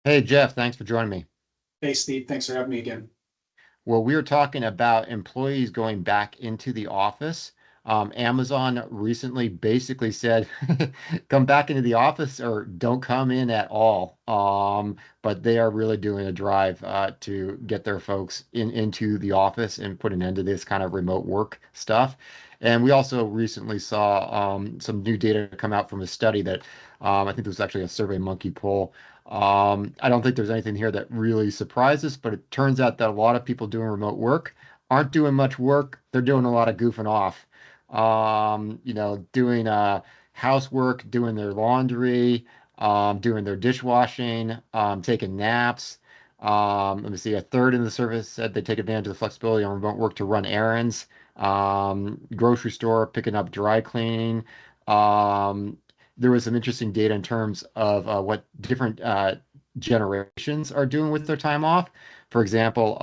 Hey Jeff, thanks for joining me. Hey, Steve, thanks for having me again. Well, we were talking about employees going back into the office. Amazon recently basically said, come back into the office or don't come in at all. But they are really doing a drive to get their folks into the office and put an end to this kind of remote work stuff. And we also recently saw some new data come out from a study that I think there was actually a Survey Monkey poll. I don't think there's anything here that really surprises, but it turns out that a lot of people doing remote work aren't doing much work. They're doing a lot of goofing off. Doing housework, doing their laundry, doing their dishwashing, taking naps. Let me see, a third in the service said they take advantage of the flexibility on remote work to run errands, grocery store, picking up dry cleaning. Um, there was some interesting data in terms of what different generations are doing with their time off. For example,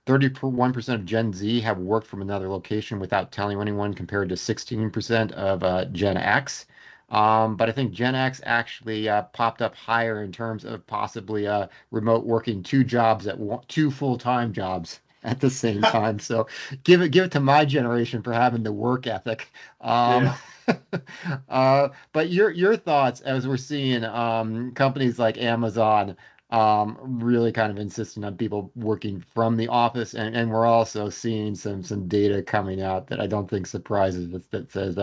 31% of Gen Z have worked from another location without telling anyone, compared to 16% of Gen X. But I think Gen X actually popped up higher in terms of possibly remote working two full-time jobs at the same time. So give it to my generation for having the work ethic. Um, Yeah. but your thoughts as we're seeing companies like Amazon really kind of insisting on people working from the office, and we're also seeing some data coming out that I don't think surprises us that says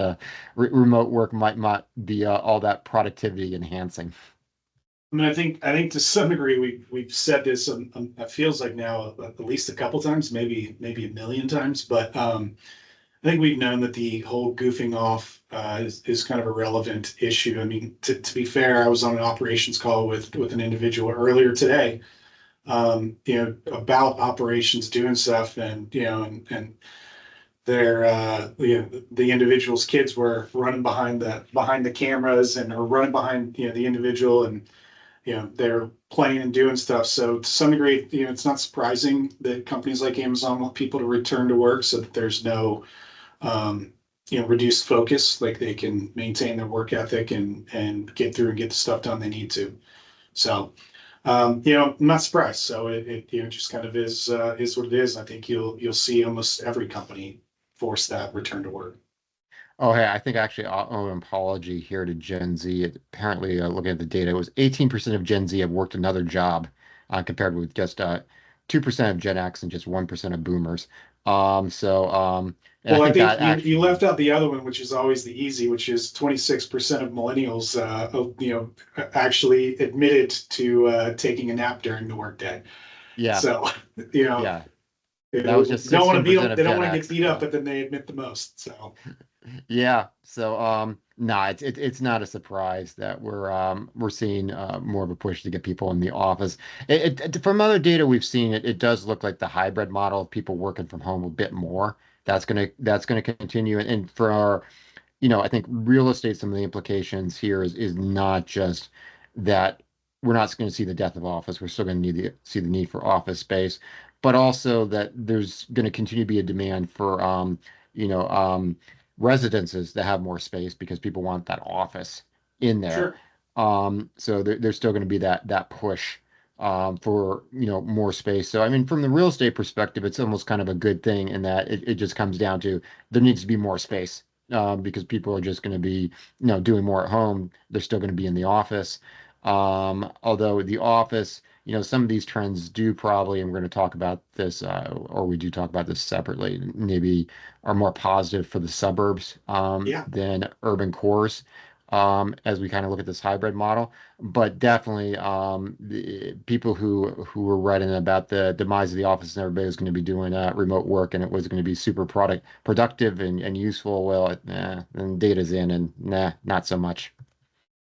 remote work might not be all that productivity enhancing. I mean, I think to some degree we've said this. It feels like now at least a couple times, maybe a million times. But I think we've known that the whole goofing off is kind of a relevant issue. I mean, to be fair, I was on an operations call with an individual earlier today. About operations doing stuff, and their the individual's kids were running behind the cameras and or running behind the individual, and they're playing and doing stuff. So to some degree, it's not surprising that companies like Amazon want people to return to work so that there's no um, reduced focus, like they can maintain their work ethic and get through and get the stuff done they need to. So I'm not surprised. So it just kind of is what it is. I think you'll see almost every company force that return to work. Oh, hey, I think actually I'll owe an apology here to Gen Z. Apparently, looking at the data, it was 18% of Gen Z have worked another job, compared with just 2% of Gen X and just 1% of Boomers. And I Well, I think think that you actually, left out the other one, which is always the easy, which is 26% of millennials, actually admitted to taking a nap during the workday. yeah, So, you know, yeah, they that was just don't want to beat 16% them. of They don't Gen want to get X. beat up, Yeah. but then they admit the most. So, Yeah, so no, it's not a surprise that we're seeing more of a push to get people in the office. From other data we've seen, it does look like the hybrid model of people working from home a bit more. That's gonna continue, and for our, I think real estate, some of the implications here is not just that we're not going to see the death of office. We're still going to see the need for office space, but also that there's going to continue to be a demand for you know, um, residences that have more space because people want that office in there. sure. So there's still going to be that push for more space. So I mean, from the real estate perspective, it's almost kind of a good thing in that it just comes down to there needs to be more space, because people are just going to be, doing more at home. They're still going to be in the office. Although the office, some of these trends do probably, and we're going to talk about this, or we do talk about this separately, maybe are more positive for the suburbs Yeah. than urban cores, as we kind of look at this hybrid model. But definitely, the people who were writing about the demise of the office and everybody was going to be doing remote work and it was going to be super productive and useful. Well, and data's in, and nah, not so much.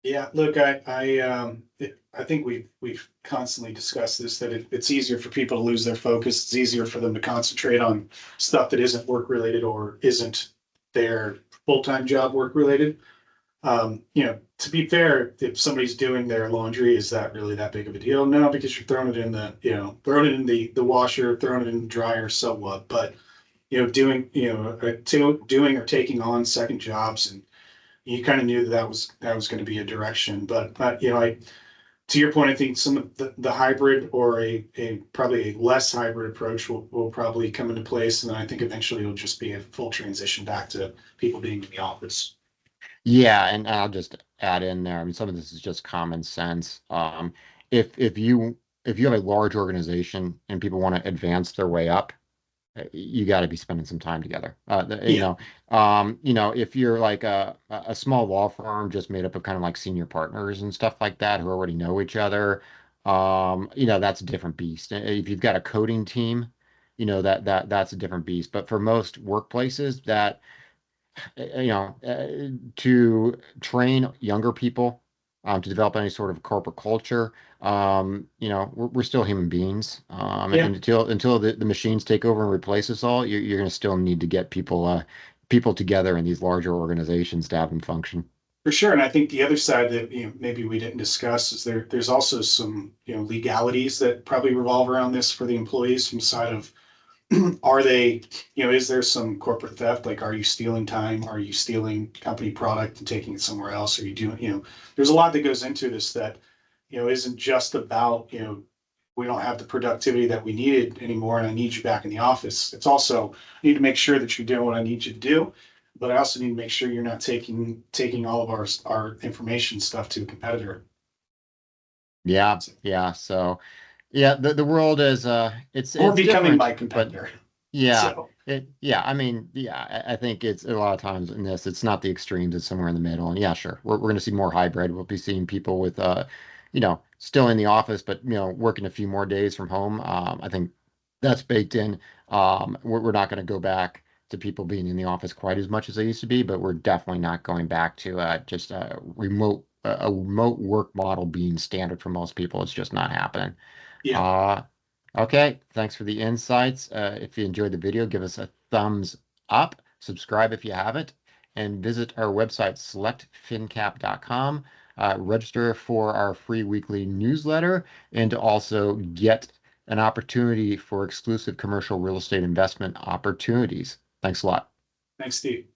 Yeah, look, I think we've constantly discussed this, that it's easier for people to lose their focus. It's easier for them to concentrate on stuff that isn't work related or isn't their full-time job work related. To be fair, if somebody's doing their laundry, is that really that big of a deal? No, because you're throwing it in throwing it in the washer, throwing it in the dryer, so what? But doing doing or taking on second jobs, and you kind of knew that was going to be a direction. But to your point, I think some of the hybrid or a probably a less hybrid approach will probably come into place. And then I think eventually it'll just be a full transition back to people being in the office. Yeah, and I'll just add in there. I mean, some of this is just common sense. If you have a large organization and people want to advance their way up, you got to be spending some time together. Yeah, If you're like a small law firm just made up of kind of like senior partners and stuff like that who already know each other, that's a different beast. If you've got a coding team, that's a different beast. But for most workplaces that to train younger people to develop any sort of corporate culture. We're still human beings, yeah, and until the machines take over and replace us all, you're going to still need to get people together in these larger organizations to have them function. for sure. And I think the other side that maybe we didn't discuss is there's also some legalities that probably revolve around this for the employees from the side of are they, is there some corporate theft? Like, are you stealing time? Are you stealing company product and taking it somewhere else? Are you doing, there's a lot that goes into this that, isn't just about, we don't have the productivity that we needed anymore and I need you back in the office. It's also, I need to make sure that you're doing what I need you to do, but I also need to make sure you're not taking all of our information stuff to a competitor. Yeah, yeah. So, yeah, the world is Or it's becoming different, my but competitor. yeah, So, I mean, yeah, I think it's a lot of times in this, it's not the extremes, it's somewhere in the middle. And yeah, sure, we're going to see more hybrid. We'll be seeing people with, still in the office, but, working a few more days from home. I think that's baked in. We're not going to go back to people being in the office quite as much as they used to be, but we're definitely not going back to just a remote work model being standard for most people. It's just not happening. yeah, Uh, Okay, thanks for the insights. If you enjoyed the video, give us a thumbs up, subscribe if you haven't, and visit our website, selectfincap.com. Register for our free weekly newsletter and to also get an opportunity for exclusive commercial real estate investment opportunities. Thanks a lot. thanks, Steve.